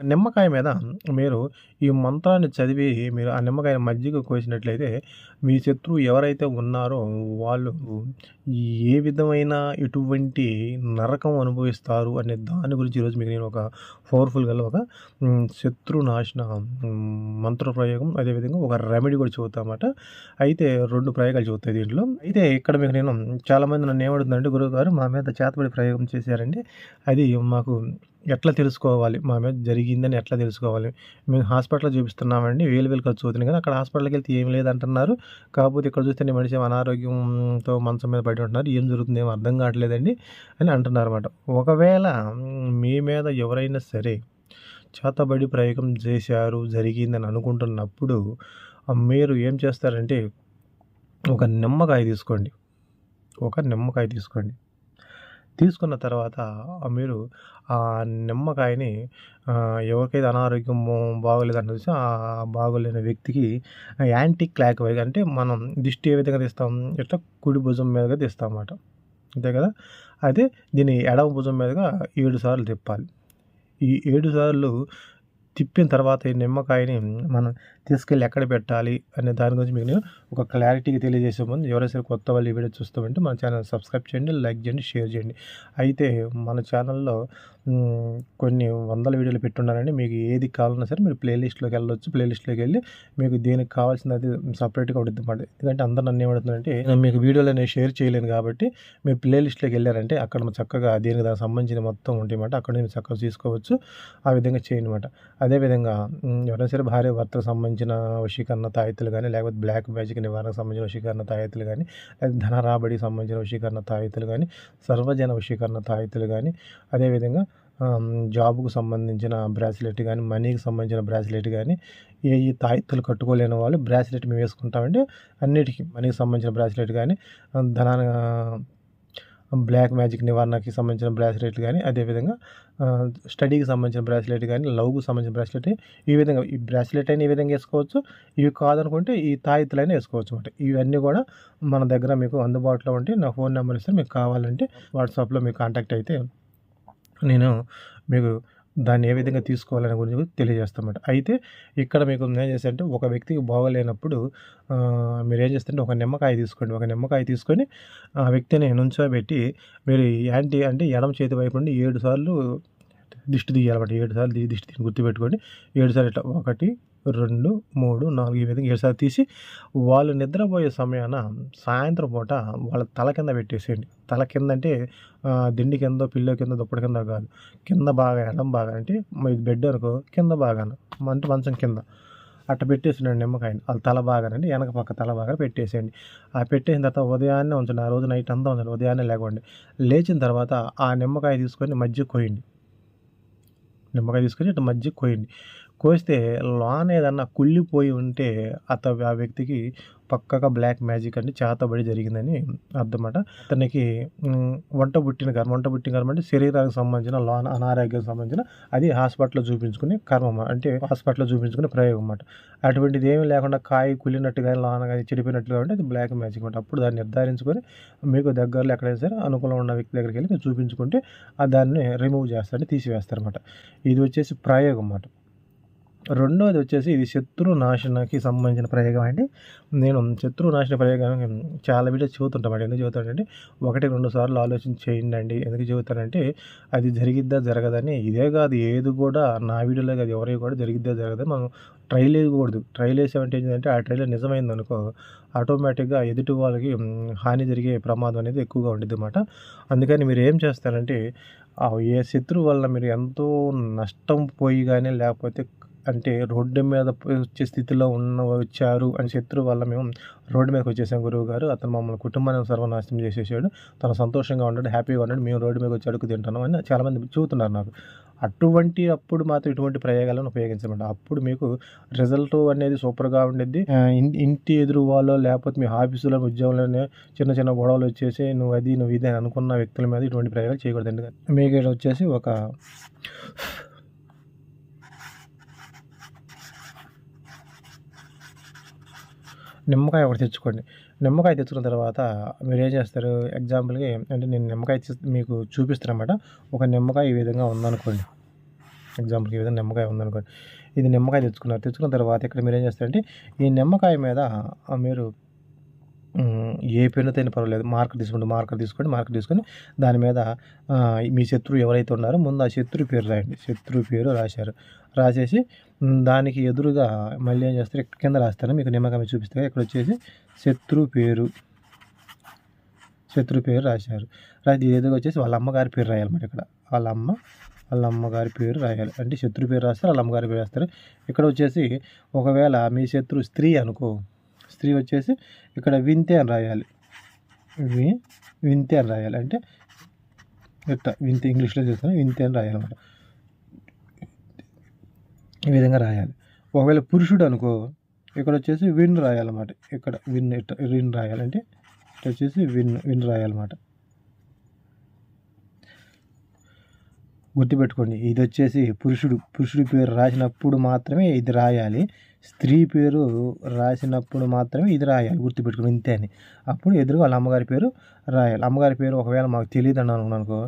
నిమ్మకాయ మీద మీరు ఈ మంత్రాన్ని చదివి మీరు ఆ నిమ్మకాయ మజ్జిగ కోసినట్లయితే మీ శత్రువు ఎవరైతే ఉన్నారో వాళ్ళు ఏ విధమైన ఎటువంటి నరకం అనుభవిస్తారు అనే దాని గురించి ఈరోజు మీకు నేను ఒక పవర్‌ఫుల్‌గా ఒక శత్రునాశన మంత్ర ప్రయోగం అదేవిధంగా ఒక రెమెడీ కూడా చెబుతామాట. అయితే 2 ప్రయోగాలు చెబుతాయి దీంట్లో. అయితే ఇక్కడ మీకు నేను చాలామంది నన్ను ఏమడుగుతున్నారంటే గురువుగారు మా మీద చేతబడి ప్రయోగం చేశారండి. అది మాకు ఎట్లా తెలుసుకోవాలి? మా మీద జరిగిందని ఎట్లా తెలుసుకోవాలి? మేము హాస్పిటల్‌లో చూపిస్తున్నామండి. వేలు వేలు ఖర్చు అవుతుంది కానీ అక్కడ హాస్పిటల్‌కెళ్తే ఏమి లేదంటున్నారు. కాకపోతే ఇక్కడ చూస్తే మనిషి అనారోగ్యంతో మంచం మీద పడి ఉంటున్నారు. ఏం జరుగుతుందో ఏమో అర్థం కావట్లేదండి అని అంటున్నారన్నమాట. ఒకవేళ మీ మీద ఎవరైనా సరే చేతబడి ప్రయోగం చేశారు, జరిగిందని అనుకుంటున్నప్పుడు మీరు ఏం చేస్తారంటే ఒక నిమ్మకాయ తీసుకోండి. ఒక నిమ్మకాయ తీసుకోండి. తీసుకున్న తర్వాత మీరు ఆ నిమ్మకాయని ఎవరికైతే అనారోగ్యం బాగోలేదని చూసి బాగోలేని వ్యక్తికి యాంటీ క్లాక్ వైజ్ అంటే మనం దిష్టి ఏ విధంగా తీస్తాం? ఇట్లా కుడి భుజం మీదుగా తీస్తామన్నమాట. అంతే కదా! అదే దీన్ని ఎడమ భుజం మీదుగా 7 సార్లు తిప్పాలి. ఈ 7 సార్లు తిప్పిన తర్వాత ఈ నిమ్మకాయని మనం తీసుకెళ్ళి ఎక్కడ పెట్టాలి అనే దాని గురించి మీకు నేను ఒక క్లారిటీగా తెలియజేసే ముందు ఎవరైనా సరే కొత్త వాళ్ళు ఈ వీడియో చూస్తామంటే మన ఛానల్ సబ్స్క్రైబ్ చేయండి, లైక్ చేయండి, షేర్ చేయండి. అయితే మన ఛానల్‌లో కొన్ని వందల వీడియోలు పెట్టున్నానండి. మీకు ఏది కావాలన్నా సరే మీరు ప్లేలిస్ట్‌లోకి వెళ్ళొచ్చు. ప్లేలిస్ట్‌లోకి వెళ్ళి మీకు దేనికి కావాల్సినది సపరేట్‌గా ఉండిద్దన్నమాట. ఎందుకంటే అందరూ నన్ను ఏమడుగుతున్నారంటే నేను మీకు వీడియోలు అనేవి షేర్ చేయలేను కాబట్టి మీరు ప్లేలిస్ట్‌లోకి వెళ్ళారంటే అక్కడ చక్కగా దీనికి దానికి సంబంధించిన మొత్తం ఉంటాయన్నమాట. అక్కడ నుంచి చక్కగా తీసుకోవచ్చు. ఆ విధంగా చేయండన్నమాట. అదేవిధంగా ఎవరైనా సరే భార్య భర్తకు సంబంధించిన వశీకరణ తాయెత్తులు గానీ, లేకపోతే బ్లాక్ మ్యాజిక్ నివారణకు సంబంధించిన వశీకరణ తాయెత్తులు గానీ, లేదా ధన రాబడికి సంబంధించిన వశీకరణ తాయెత్తులు గానీ, సర్వజన వశీకరణ తాయెత్తులు గానీ, అదేవిధంగా జాబ్‌కు సంబంధించిన బ్రాస్లెట్ గానీ, మనీకి సంబంధించిన బ్రాస్లెట్ గానీ, ఈ తాయెత్తులు కట్టుకోలేని వాళ్ళు బ్రాస్లెట్ మేము వేసుకుంటామండి. అన్నిటికి మనీకి సంబంధించిన బ్రాస్లెట్ గానీ, ధనాన బ్లాక్ మ్యాజిక్ నివారణకి సంబంధించిన బ్రాస్లెట్ గానీ, అదేవిధంగా స్టడీకి సంబంధించిన బ్రాస్లెట్ గానీ, లవ్‌కు సంబంధించిన బ్రాస్లెట్ ఈ విధంగా ఈ బ్రాస్లెట్ అయినా ఈ విధంగా ఏసుకోవచ్చు. ఇవి కాదనుకుంటే ఈ తాయెత్తులైనా ఏసుకోవచ్చన్నమాట. ఇవన్నీ గూడా మన దగ్గర మీకు అందుబాటులో ఉంటాయి. నా ఫోన్ నెంబర్ ఇస్తాను. మీకు కావాలంటే వాట్సాప్‌లో మీకు కాంటాక్ట్ అయితే నేను మీకు దాన్ని ఏ విధంగా తీసుకోవాలనే గురించి తెలియజేస్తానమాట. అయితే ఇక్కడ మీకు ఏం చేశారంటే ఒక వ్యక్తికి బాగోలేనప్పుడు మీరేం చేస్తారంటే ఒక నిమ్మకాయ తీసుకోండి. ఒక నిమ్మకాయ తీసుకొని ఆ వ్యక్తిని నుంచోబెట్టి మీరు యాంటీ అంటే ఎడమ చేతి వైపు నుండి 7 సార్లు దిష్టి తీయాలన్నమాట. 7 సార్లు దిష్టి తీసి గుర్తుపెట్టుకోండి. 7 సార్లు ఇట్లా 1, 2, 3, 4 ఈ విధంగా 7 సార్లు తీసి వాళ్ళు నిద్రపోయే సమయాన సాయంత్రం పూట వాళ్ళ తల కింద పెట్టేసేయండి. తల కింద అంటే దిండి కిందో, పిల్లో కిందో, దుప్పటి కిందో కాదు. కింద బాగా ఎడం భాగాన అంటే ఇది బెడ్ అనుకో కింద భాగాన అంటే మంచం కింద అట్ట పెట్టేసేయండి నిమ్మకాయని. వాళ్ళ తల భాగాన అంటే వెనక పక్క తల భాగాన పెట్టేసేయండి. ఆ పెట్టేసిన తర్వాత ఉదయాన్నే ఉంచండి. ఆ రోజు నైట్ అంతా ఉంచండి. ఉదయాన్నే లేగవండి. లేచిన తర్వాత ఆ నిమ్మకాయ తీసుకొని మజ్జిగ కోయండి. నిమ్మకాయ తీసుకొని ఇట్లా మజ్జిగ కోయండి. కోస్తే లోన ఏదన్నా కుళ్ళిపోయి ఉంటే ఆ వ్యక్తికి పక్కాగా బ్లాక్ మ్యాజిక్ అంటే చేతబడి జరిగిందని అర్థమట. అతనికి వంట పుట్టిన కర్మ అంటే శరీరానికి సంబంధించిన లోన అనారోగ్యానికి సంబంధించిన అది హాస్పిటల్‌లో చూపించుకునే కర్మ అంటే హాస్పిటల్‌లో చూపించుకునే ప్రయోగం అన్నమాట. అటువంటిది ఏమీ లేకుండా కాయ కుళ్ళినట్టుగా లోన గాని చెడిపోయినట్టుగా ఉంటే అది బ్లాక్ మ్యాజిక్ అన్నమాట. అప్పుడు దాన్ని నిర్ధారించుకొని మీకు దగ్గరలో ఎక్కడైనా సరే అనుకూలంగా ఉన్న వ్యక్తి దగ్గరికి వెళ్లి మీరు చూపించుకుంటే దాన్ని రిమూవ్ చేస్తారు, తీసివేస్తారన్నమాట. ఇది వచ్చేసి ప్రయోగం అన్నమాట. రెండోది వచ్చేసి ఇది శత్రునాశనకి సంబంధించిన ప్రయోగం అండి. నేను శత్రునాశన ప్రయోగం చాలా వీడియోస్ చెబుతుంటామండి. ఎందుకు చెబుతానంటే 1, 2 సార్లు ఆలోచన చేయండండి. ఎందుకు చెబుతానంటే అది జరిగిద్దా జరగదని ఇదే కాదు ఏది కూడా నా వీడియోలో కాదు ఎవరివి కూడా జరిగిద్దా జరగదని మనం ట్రైల్ వేయకూడదు. ట్రైల్ వేసామంటే ఏంటంటే ఆ ట్రైలర్ నిజమైందనుకో ఆటోమేటిక్‌గా ఎదుటి వాళ్ళకి హాని జరిగే ప్రమాదం అనేది ఎక్కువగా ఉండిద్దన్నమాట. అందుకని మీరు ఏం చేస్తారంటే ఏ శత్రువు వల్ల మీరు ఎంతో నష్టం పోయి గాని లేకపోతే అంటే రోడ్డు మీద వచ్చే స్థితిలో వచ్చారు అని శత్రువు వల్ల మేము రోడ్డు మీదకి వచ్చేసాం గురువుగారు. అతను మమ్మల్ని కుటుంబాన్ని సర్వనాశనం చేసేసాడు. తను సంతోషంగా ఉన్నాడు, హ్యాపీగా ఉన్నాడు. మేము రోడ్డు మీదకి వచ్చి అడుగు తింటున్నాం అని చాలామంది చెబుతున్నారు నాకు. అప్పుడు మాత్రం ఇటువంటి ప్రయోగాలను ఉపయోగించమండి. అప్పుడు మీకు రిజల్ట్ అనేది సూపర్‌గా ఉండిద్ది. ఇంటి ఎదురు వాళ్ళో లేకపోతే మీ ఆఫీసులో ఉద్యోగంలోనే చిన్న చిన్న గొడవలు వచ్చేసి నువ్వు ఇది అని అనుకున్న వ్యక్తుల మీద ఇటువంటి ప్రయోగాలు చేయకూడదండి. మీకు ఇక్కడ వచ్చేసి ఒక నిమ్మకాయ ఒకటి తెచ్చుకోండి. నిమ్మకాయ తెచ్చుకున్న తర్వాత మీరేం చేస్తారు ఎగ్జాంపుల్‌కి అంటే నేను నిమ్మకాయ మీకు చూపిస్తానన్నమాట. ఒక నిమ్మకాయ ఈ విధంగా ఉందనుకోండి. ఎగ్జాంపుల్‌కి ఈ విధంగా నిమ్మకాయ ఉందనుకోండి. ఇది నిమ్మకాయ తెచ్చుకున్నారు. తెచ్చుకున్న తర్వాత ఇక్కడ మీరేం చేస్తారంటే ఈ నిమ్మకాయ మీద మీరు ఏ పెన్నుతో అయినా పర్వాలేదు. మార్కర్ తీసుకొని దాని మీద మీ శత్రువు ఎవరైతే ఉన్నారో ముందు ఆ శత్రువు పేరు రాయండి. శత్రువు పేరు రాశారు. రాసేసి దానికి ఎదురుగా మళ్ళీ ఏం చేస్తారు కింద రాస్తారు. మీకు నిమ్మకాయ మీద చూపిస్తే ఇక్కడ వచ్చేసి శత్రువు పేరు రాశారు. రాసి ఎదురుగా వచ్చేసి వాళ్ళ అమ్మగారి పేరు రాయాలన్నమాట. ఇక్కడ వాళ్ళ అమ్మగారి పేరు రాయాలి. అంటే శత్రువు పేరు రాస్తారు, వాళ్ళ అమ్మగారి పేరు రాస్తారు. ఇక్కడ వచ్చేసి ఒకవేళ మీ శత్రువు స్త్రీ అనుకో, స్త్రీ వచ్చేసి ఇక్కడ వింతే అని రాయాలి. వింతే అని రాయాలి. అంటే ఇట్లా వింతే ఇంగ్లీష్లో చూస్తాను వింతే అని రాయాలన్నమాట. ఈ విధంగా రాయాలి. ఒకవేళ పురుషుడు అనుకో ఇక్కడ వచ్చేసి విన్ రాయాలన్నమాట. ఇక్కడ విన్ రాయాలంటే ఇట్లా వచ్చేసి విన్ రాయాలన్నమాట. గుర్తుపెట్టుకోండి, ఇది వచ్చేసి పురుషుడి పేరు రాసినప్పుడు మాత్రమే ఇది రాయాలి. స్త్రీ పేరు రాసినప్పుడు మాత్రమే ఇది రాయాలి. గుర్తుపెట్టుకోండి ఇంతే అని. అప్పుడు ఎదురుగా వాళ్ళ అమ్మగారి పేరు రాయాలి. అమ్మగారి పేరు ఒకవేళ మాకు తెలియదు అని అనుకో,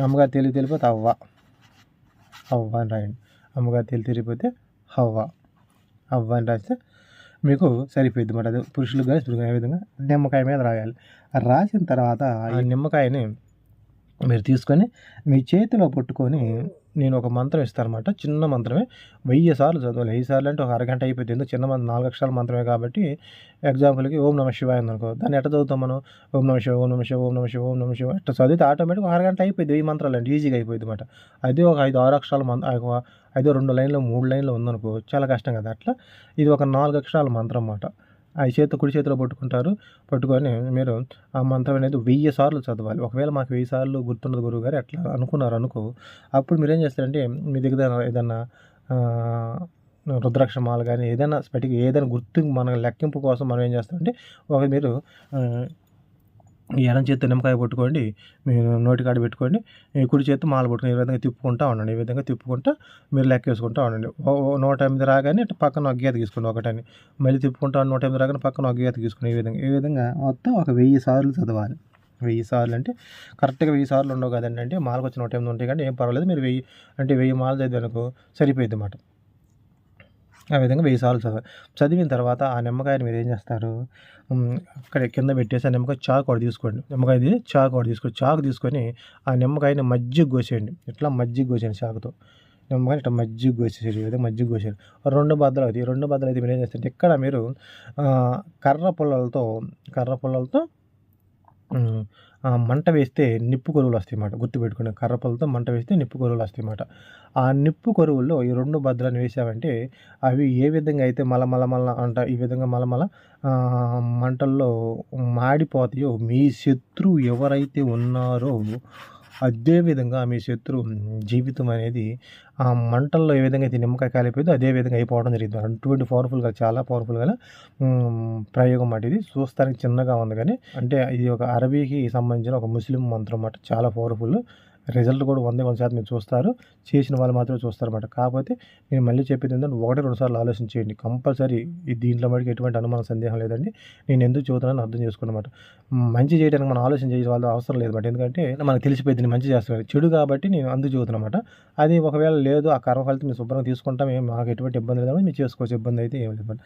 అమ్మగారు తెలియకపోతే అవ్వ అని రాయండి. అమ్మగారు తెలియకపోతే అవ్వ అని రాస్తే మీకు సరిపోయింది అన్నమాట. అది పురుషులకు కానీ స్త్రీలకు ఏ విధంగా నిమ్మకాయ మీద రాయాలి. రాసిన తర్వాత ఈ నిమ్మకాయని మీరు తీసుకొని మీ చేతిలో పట్టుకొని నేను ఒక మంత్రం ఇస్తాను అనమాట. చిన్న మంత్రమే 1000 సార్లు చదవాలి. 1000 సార్లు అంటే ఒక అరగంట అయిపోతుంది. ఎందుకు చిన్న 4 అక్షరాల మంత్రమే కాబట్టి. ఎగ్జాంపుల్కి ఓం నమ శివాయ ఉందనుకో, దాన్ని ఎట్లా చదువుతాం మనం? ఓం నమ శివ ఓం నమ శివ ఓం నమ శివ ఓం నమ శివ ఇట్లా చదివితే ఆటోమేటిక్గా ఒక అరగంట అయిపోయింది. 1000 మంత్రాలు అంటే ఈజీగా అయిపోయింది అనమాట. అదే ఒక 5-6 అక్షరాల అదే 2 లైన్లు 3 లైన్లు ఉందనుకో చాలా కష్టం కదా. అట్లా ఇది ఒక 4 అక్షరాల మంత్రం అన్నమాట. కుడి చేతిలో పట్టుకొని మీరు ఆ మంత్రం అనేది 1000 సార్లు చదవాలి. ఒకవేళ మాకు 1000 సార్లు గుర్తుండదు గురువుగారు అట్లా అనుకున్నారనుకో, అప్పుడు మీరేం చేస్తారంటే మీ దగ్గర ఏదన్నా రుద్రాక్షమాల కానీ ఏదైనా ఏదైనా మన లెక్కింపు కోసం మనం ఏం చేస్తామంటే మీరు ఈ ఎడమ చేత్తో నిమ్మకాయ పట్టుకోండి, మీరు నోటికాడ పెట్టుకోండి, కుడి చేత్తో మాల పట్టుకొని ఈ విధంగా తిప్పుకుంటూ ఉండండి. ఈ విధంగా తిప్పుకుంటూ మీరు లెక్క వేసుకుంటూ ఉండండి. 108 రాగానే పక్కన ఒక గీత గీసుకోండి ఒకటని, మళ్ళీ తిప్పుకుంటూ 108 రాగానే పక్కన ఒక గీత గీసుకోండి. ఈ విధంగా మొత్తం ఒక 1000 సార్లు చదవాలి. 1000 సార్లు అంటే కరెక్ట్గా 1000 సార్లు ఉండవు కదండి. అంటే మాలకు వచ్చి 108 ఉంటాయి కానీ ఏం పర్వాలేదు. మీరు 1000 మాలు చదివానుకో సరిపోయింది అన్నమాట. ఆ విధంగా 1000 సార్లు చదివిన తర్వాత ఆ నిమ్మకాయని మీరు ఏం చేస్తారు, అక్కడ కింద పెట్టేసి ఆ నిమ్మకాయ చాకు ఒకటి తీసుకోండి. చాకు తీసుకొని ఆ నిమ్మకాయని మజ్జిగ కోసేయండి. ఇట్లా మజ్జిగ కోసేయండి చాకుతో. నిమ్మకాయని ఇట్లా మజ్జిగ కోసేసాడు. ఈ విధంగా మజ్జిగ కోసాడు. 2 బద్దలు అవుతాయి. 2 బద్దలు అయితే మీరు ఏం చేస్తారంటే ఇక్కడ మీరు కర్ర పుల్లలతో మంట వేస్తే నిప్పు కొరువులు వస్తాయి అన్నమాట. గుర్తుపెట్టుకోండి, కర్రపుల్లతో మంట వేస్తే నిప్పు కొరువులు వస్తాయి అన్నమాట. ఆ నిప్పు కొరువుల్లో ఈ 2 బద్దలను వేసామంటే అవి ఏ విధంగా అయితే మల అంట ఈ విధంగా మంటల్లో మాడిపోతాయో, మీ శత్రువు ఎవరైతే ఉన్నారో అదేవిధంగా మీ శత్రువు జీవితం అనేది ఆ మంటల్లో ఏ విధంగా అయితే నిమ్మకాయ కాలిపోయిందో అదే విధంగా అయిపోవడం జరిగింది. అటువంటి చాలా పవర్ఫుల్ గల ప్రయోగం అన్నమాట. ఇది చూస్తానికి చిన్నగా ఉంది కానీ అంటే ఇది ఒక అరబీకి సంబంధించిన ఒక ముస్లిం మంత్రం అన్నమాట. చాలా పవర్ఫుల్. రిజల్ట్ కూడా 100% మీరు చూస్తారు. చేసిన వాళ్ళు మాత్రమే చూస్తారన్నమాట. కాకపోతే నేను మళ్ళీ చెప్పేది ఏంటంటే 1-2 సార్లు ఆలోచించేయండి. కంపల్సరీ దీంట్లో మటుకు ఎటువంటి అనుమానం సందేహం లేదండి. నేను ఎందుకు చెబుతున్నానో అర్థం చేసుకోనమాట. మంచి చేయడానికి మనం ఆలోచన చేయాల్సిన అవసరం లేదన్నమాట. ఎందుకంటే మనకు తెలిసిపోయింది నేను మంచి చేస్తున్నాను. చెడు కాబట్టి నేను అందుకు చెబుతున్నమాట. అది ఒకవేళ లేదు ఆ కర్మ ఫలితం మీరు శుభ్రంగా తీసుకుంటాం, మాకు ఎటువంటి ఇబ్బంది లేదని మీరు చేసుకోవచ్చు. ఇబ్బంది అయితే ఏం లేదన్నమాట.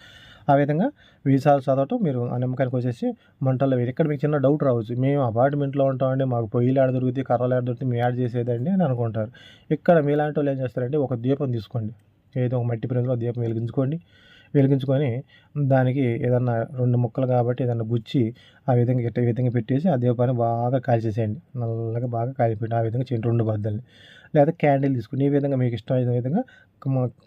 ఆ విధంగా 1000 సార్లు చదవటం మీరు ఆ నిమ్మకాయని కోసేసి మంటల్లో వేసి. ఇక్కడ మీకు చిన్న డౌట్ రావచ్చు, మేము అపార్ట్మెంట్లో ఉంటామండి, మాకు పొయ్యిలు ఆడ దొరుకుతాయి, కర్రలు ఆడ దొరుకుతాయి, మేము యాడ్ చేసేదండి అని అనుకుంటారు. ఇక్కడ మీలాంటి వాళ్ళు ఏం చేస్తారంటే ఒక దీపం తీసుకోండి. ఏదో ఒక మట్టి ప్రమిదలో దీపం వెలిగించుకొని దానికి ఏదన్నా 2 ముక్కలు కాబట్టి ఏదన్నా గుచ్చి ఆ విధంగా పెట్టేసి ఆ దీపాన్ని బాగా కాల్చేసేయండి. నల్లగా బాగా కాలిపోయింది. ఆ విధంగా చేయండి 2 బద్దల్ని. లేదా క్యాండిల్ తీసుకుని ఈ విధంగా మీకు ఇష్టమైన విధంగా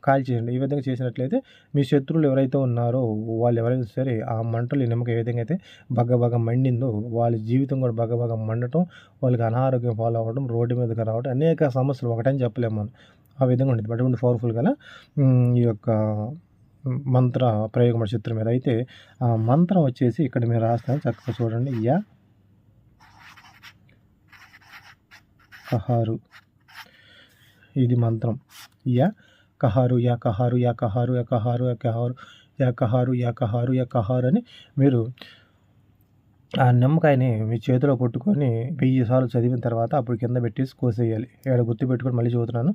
కాల్చేయండి. ఈ విధంగా చేసినట్లయితే మీ శత్రువులు ఎవరైతే ఉన్నారో వాళ్ళు ఎవరైనా సరే ఆ మంటలు నిమ్మకాయ ఏ విధంగా అయితే బగ్గ మండిందో వాళ్ళ జీవితం కూడా బగ్గ మండటం, వాళ్ళకి అనారోగ్యం ఫాలో అవ్వడం, రోడ్డు మీదకి రావడం, అనేక సమస్యలు ఒకటని చెప్పలేము మనం. ఆ విధంగా ఉంటుంది. అటువంటి పవర్ఫుల్ గల ఈ యొక్క మంత్ర ప్రయోగం శత్రు మీద. అయితే ఆ మంత్రం వచ్చేసి ఇక్కడ మీరు రాస్తాను చక్కగా చూడండి. కహారు, ఇది మంత్రం. కహారు అని మీరు ఆ నిమ్మకాయని మీ చేతిలో పట్టుకొని 1000 సార్లు చదివిన తర్వాత అప్పుడు కింద పెట్టేసి కోసేయాలి. ఇక్కడ గుర్తుపెట్టుకొని మళ్ళీ చెబుతున్నాను.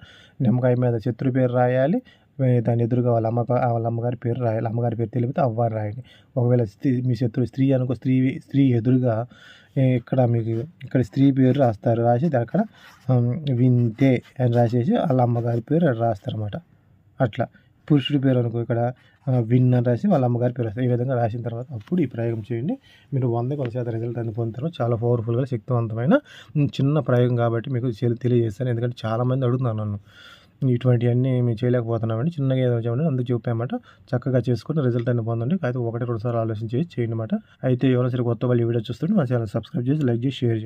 నిమ్మకాయ మీద శత్రు పేరు రాయాలి. దాని ఎదురుగా వాళ్ళ అమ్మగారి పేరు రాయాలి. అమ్మగారి పేరు తెలిపితే అవ్వ అని రాయండి. ఒకవేళ మీ శత్రువు స్త్రీ అనుకో స్త్రీ ఎదురుగా ఇక్కడ స్త్రీ పేరు రాస్తారు. రాసి అక్కడ వింతే అని రాసేసి వాళ్ళ అమ్మగారి పేరు రాస్తారన్నమాట. అట్లా. పురుషుడి పేరు అనుకో ఇక్కడ విన్ అని రాసి వాళ్ళ అమ్మగారి పేరు రాస్తారు. ఈ విధంగా రాసిన తర్వాత అప్పుడు ఈ ప్రయోగం చేయండి. మీరు 100% రిజల్ట్ అనేది పొందుతారు. చాలా పవర్‌ఫుల్‌గా శక్తివంతమైన చిన్న ప్రయోగం కాబట్టి మీకు తెలియజేస్తాను. ఎందుకంటే చాలామంది అడుగుతున్నారు నన్ను. ఇటువంటివన్నీ మేము చేయలేకపోతున్నామండి. చిన్నగా ఏదో చెప్పండి అందుకు చెప్పామన్నమాట. చక్కగా చేసుకొని రిజల్ట్ అనేది పొందండి. అయితే 1, 2 సార్లు ఆలోచించి చేయండి అన్నమాట. అయితే ఎవరైనా సరే కొత్త వాళ్ళు ఈ వీడియో చూస్తుంటే మా ఛానల్ సబ్స్క్రైబ్ చేసి, లైక్ చేసి, షేర్ చేయండి.